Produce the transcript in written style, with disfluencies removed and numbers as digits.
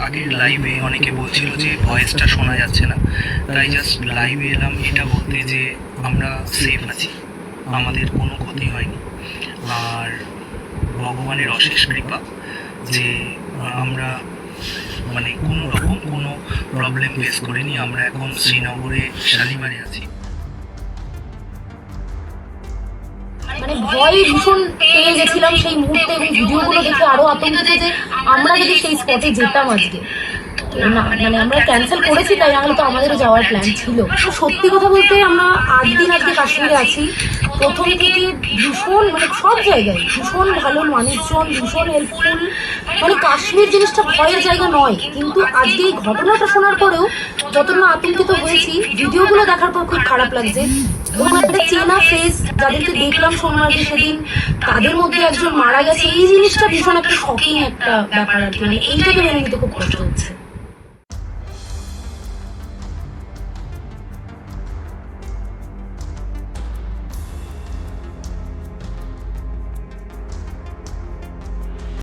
আগের লাইভে অনেকে বলছিল যে ভয়েসটা শোনা যাচ্ছে না, তাই জাস্ট লাইভে এলাম এটা বলতে যে আমরা সেফ আছি, আমাদের কোনো ক্ষতি হয়নি। আর ভগবানের অশেষ কৃপা যে আমরা মানে কোনো রকম কোনো প্রবলেম ফেস করিনি। আমরা এখন শ্রীনগরে শালিমারে আছি। মানে ভয় ভীষণ পেয়ে গেছিলাম সেই মুহূর্তে, এবং ভিডিওগুলো দেখে আরো আতঙ্কিত যে আমরা যদি সেই স্পটে যেতাম আজকে। না মানে আমরা ক্যান্সেল করেছি, তাই নাহলে তো আমাদেরও যাওয়ার প্ল্যান ছিল। সত্যি কথা বলতে আমরা 8 দিন আজকে কাশ্মীরে আছি। প্রথম থেকে ভীষণ মানে সব জায়গায় ভীষণ ভালো মানুষজন, ভীষণ হেল্পফুল। মানে কাশ্মীর জিনিসটা ভয়ের জায়গা নয়, কিন্তু আজকে এই ঘটনাটা শোনার পরেও যত না আতঙ্কিত হয়েছি, ভিডিওগুলো দেখার পর খুব খারাপ লাগছে। এবং একটা চেনা ফেস যাদেরকে দেখলাম সোমবারে সেদিন, তাদের মধ্যে একজন মারা গেছে, এই জিনিসটা ভীষণ একটা শকিং একটা ব্যাপার আর কি। মানে এইটাকে মেনে নিতে খুব কষ্ট হচ্ছে।